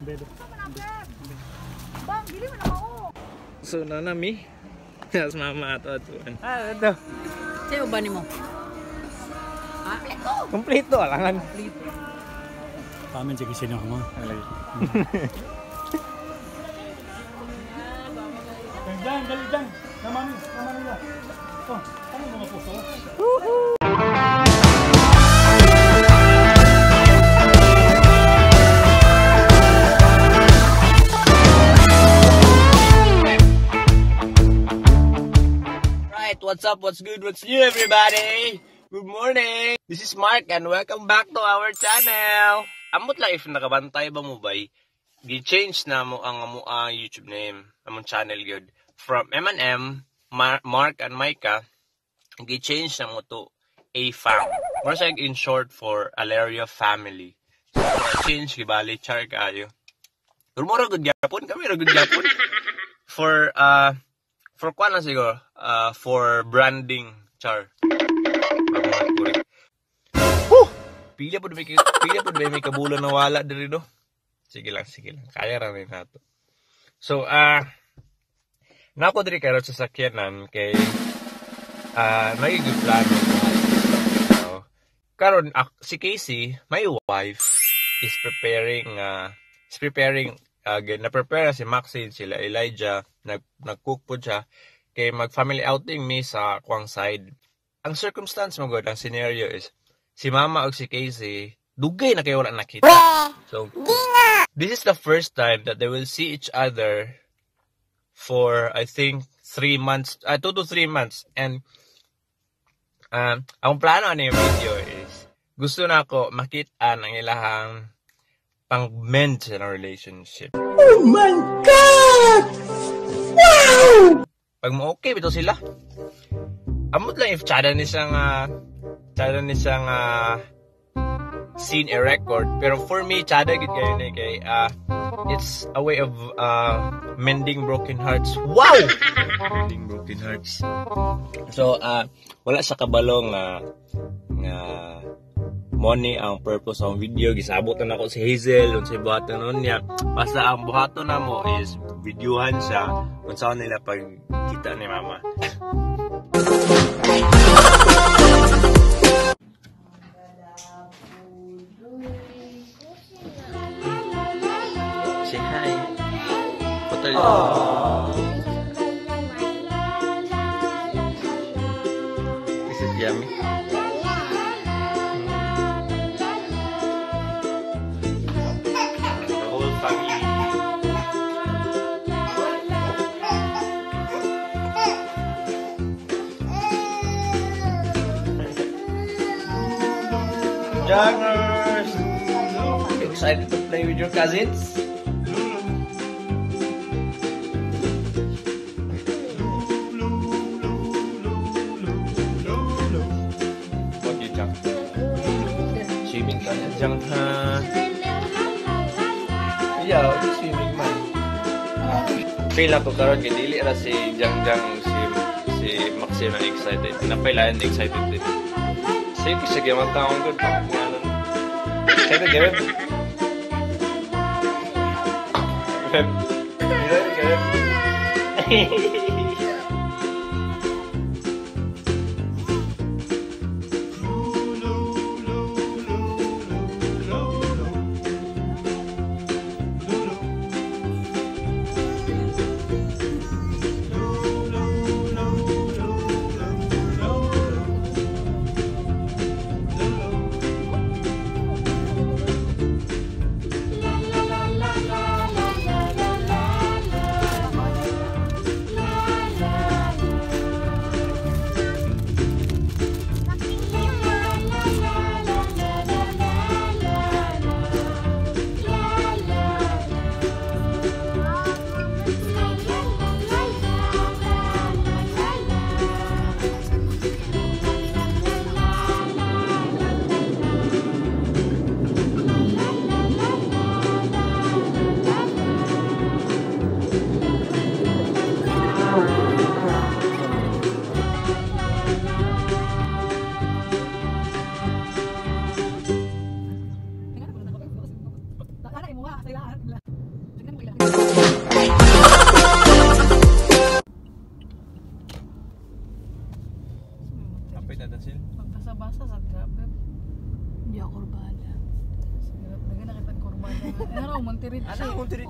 Bang, dili mo na mao. So na nami. Yes, mama ato atuan. Ito. Sayo ba nimo? Ha? Kompleto alangan. Kompleto. Pamen sige sino mo. Dang, dali dang. Naman nila. Oh, ano mga puso? What's up? What's good? What's new, everybody? Good morning! This is Mark and welcome back to our channel! Amot lang if nakabantay ba mo bay, gi-change na mo ang YouTube name, among channel yun. From M&M, Mark and Micah, gi-change na mo to A-Fam. More like in short for Aleria Family. So, change, gibali, char kayo. Rumora good yapon, kami ra good yapon. For kwan lang siguro, for branding, char. Pila po may kabulan na wala diri do. Sige lang. Kaya ramin nato. So, nako diri karon sa sakyanan kay nagiging plano. Karon si Casey, my wife, is preparing again, na-prepare si Maxine, sila Elijah, nag-cook po siya, kay mag-family outing me sa Kwang side. Ang circumstance mo good, ang scenario is, si Mama o si Casey, dugay na kayo wala nakita. So, this is the first time that they will see each other for, I think, 2 to 3 months. And, ang plano na yung video is, gusto na ako makita ng ilahang pang-mend sa relationship. Oh my God! Wow! Pag mo-okay, bito sila. Amot lang if tsada ni siyang scene a record. Pero for me, tsada gid kayo na kay it's a way of mending broken hearts. Wow! Mending broken hearts. So, wala sa kabalong money ang purpose ng video. Gisabotan ako si Hazel kung si buhaton nun niya. Basta ang buhaton na mo is videohan siya kung saan nila pagkita ni Mama. Say hi. Photo. This is yummy. Joggers! Excited to play with your cousins? What you jump? Swimming ka na dyan ha? Yeah, swimming man. Feel ako karon kay dili ra si Jangjang si Maxine na excited. Napailan excited din. Sige, sige, matawang good. Excited, Gavin? Gavin? Ano, Monterrey. Ano, Monterrey?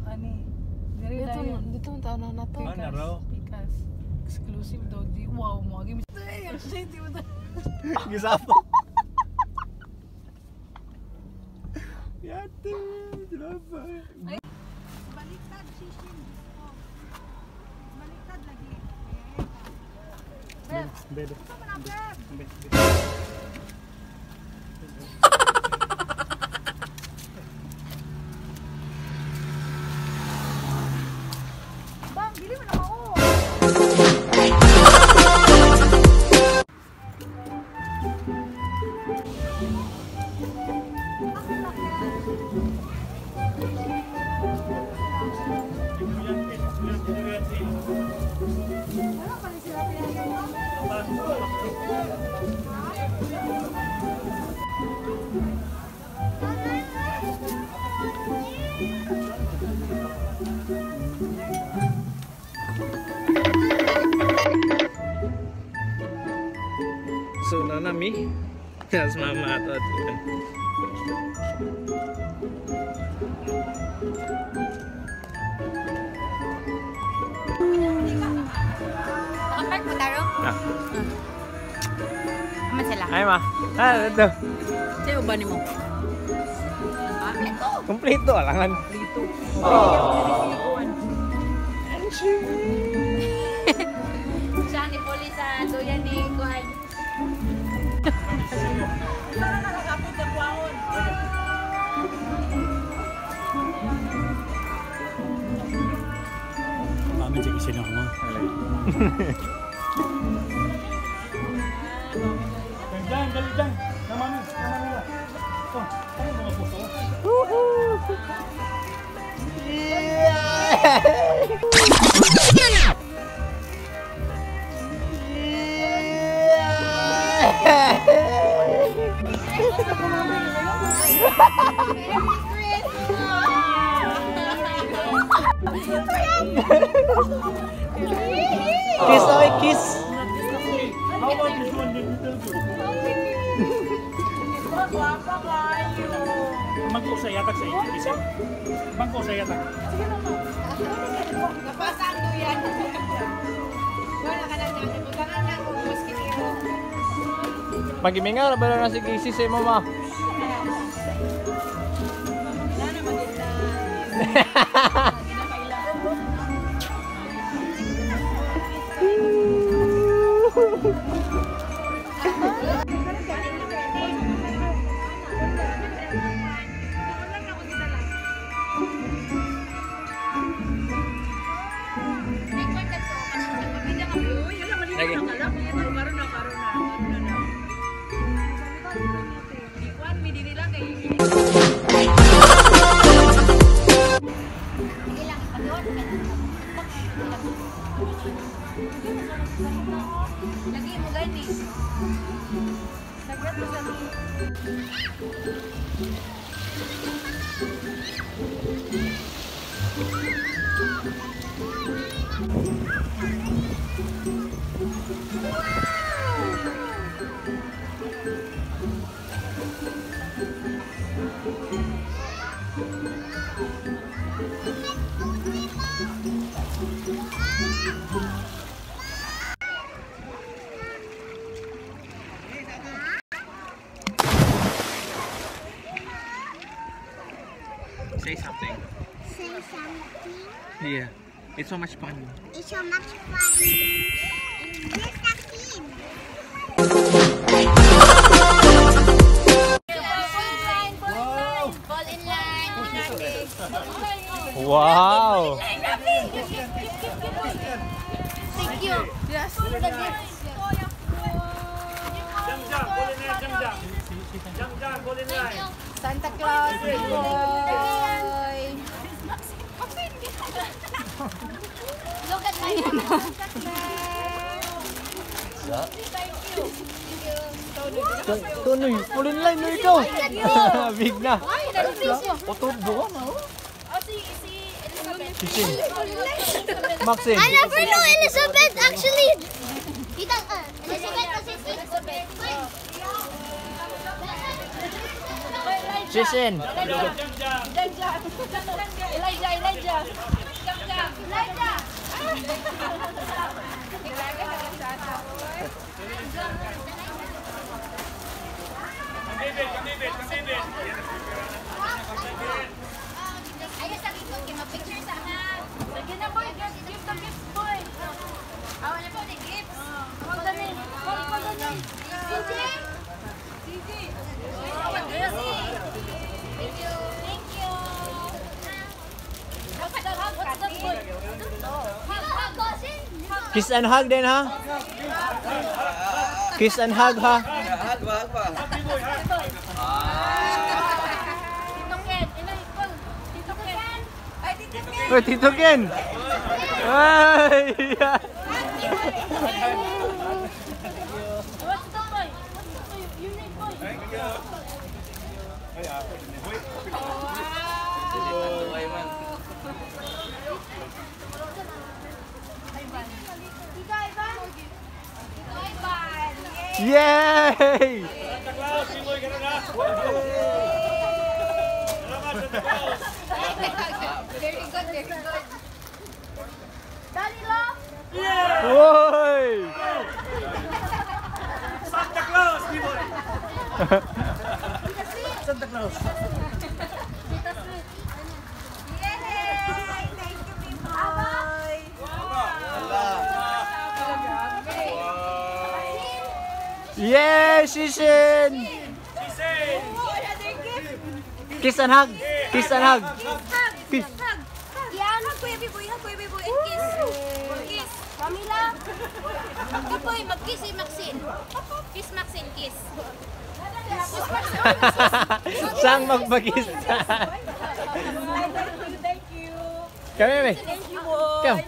Ani. Dito ang taon na to. Ano raw? Pikas. Exclusive daw. Wow, mo agi. Ay, excited mo ta. Gisapo. Yate, drama. Baliktad sishin. Baliktad lagi. Bedo. Sama na, Beb. Bang, dili mo na mao. Wala pa rin sila pinagawa. So, nanami. Yes, mama ato atuan. Nakapark mo taro? Ah. Aman sila. Ay, ma. Ah, ito. Sa'yo ba ni mo? Kompleto, alangan. Siya ni Polisa, doyan ni Kuan. Mami, sige sino ko mo. Dyan, dali dyan. Naman nila. Oh, ano mga puso? Kiss, oy, kiss. How about this one? Mag-usay yatak sa isip. Mag-usay yatak. Napasang doyan. Wala ka lang dyan. Butangan na ako. Mosquito. Magimingaw na ba na si Casey sa mo, ma? Lagi. Lagi mo gani. Saglit mo sa Say something. Say something. Yeah. It's so much fun. It's so much fun. Yes, a kid. Fall in line. Wow! Thank you. Yes. Jam, go in line. Santa Claus. Boy. Look at my Tunoy, pulin line na ikaw! Big na! Otobo ka na, oh! Fishing. Maxine. I never knew Elizabeth actually. Elizabeth was his Elizabeth. Shishin. Elijah. Ayos sa dito, picture sana. Sige na boy, give the gift boy. Awan na po, the gifts. Call the name. Call the name. CJ. Thank you. What's that boy? Kiss and hug din ha? Kiss and hug ha? Tito Ken. Inay, call. Tito Ken. Ay, Tito Ken. Oh, Tito Ken! Ay! What's that boy? You need boy. Tito Ivan. Yay! Santa Claus, Biboy ka na na. Salamat, Santa Claus. Very good. Daddy love. Woy! Santa Claus, Biboy. Santa Claus. Tita Sweet. Yay! Thank you, Biboy. Yay! Shishin! Kiss and hug! Kiss and hug! Kiss. Yan, hug Kuya Biboy, and kiss. Kiss. Pamela. Biboy, mag-kiss si Maxine. Kiss Maxine, kiss. Saan magpag-kiss? Thank you. Kami, May. Thank you boy. Come.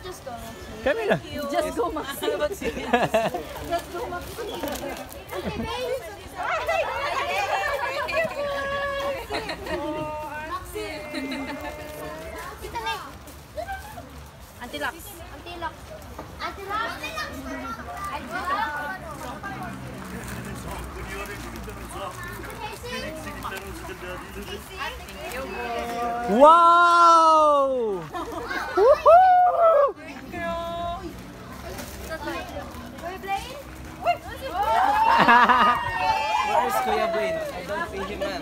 Kami na. Just go Maxine. Just go Antilax. Wow! Woohoo! Where's Kuya Brain? I don't see him, man.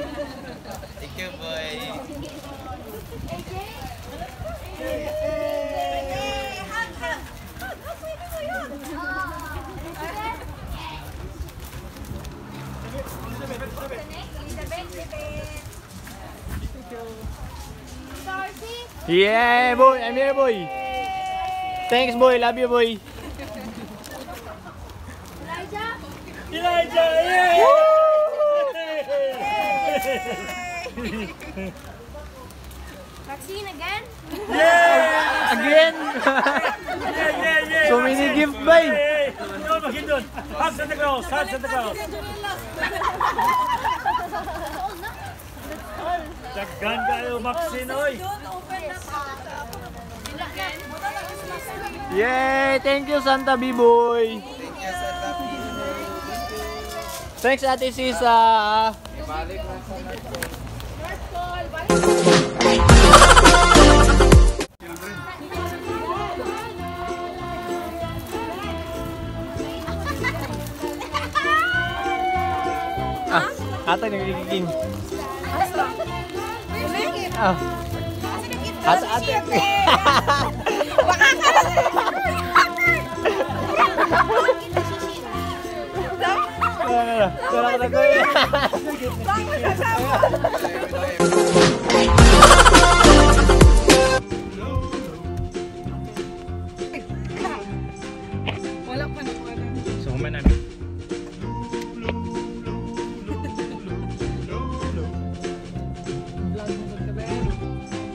Thank you, boy. Yeah, boy. I'm here, boy. Thanks, boy. Love you, boy. Elijah, yeah! Maxine again? Again. Yeah. So many gift, boy. Hey, doon, maging doon. Hug Santa Claus, hug Santa Claus. Daghan kayo, Maxine, oy. Yay! Thank you, Santa B-boy. Thank you, Santa Claus. Thanks, Ate Sisa. Ibalik lang sa natin. Ata nagiging. Ah. Ate. Wala pa na wala. So, kumain namin.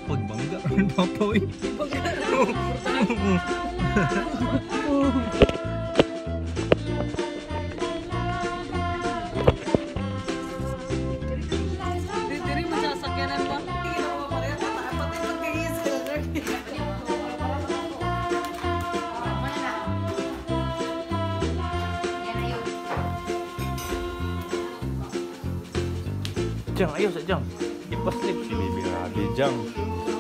Pagbangga. Papoy. Diri mo sa sakyanan mo. Hindi mo pareha pati magkayis. Jang, ayaw sa Jang. Ipaslip si Baby Rabi Jang.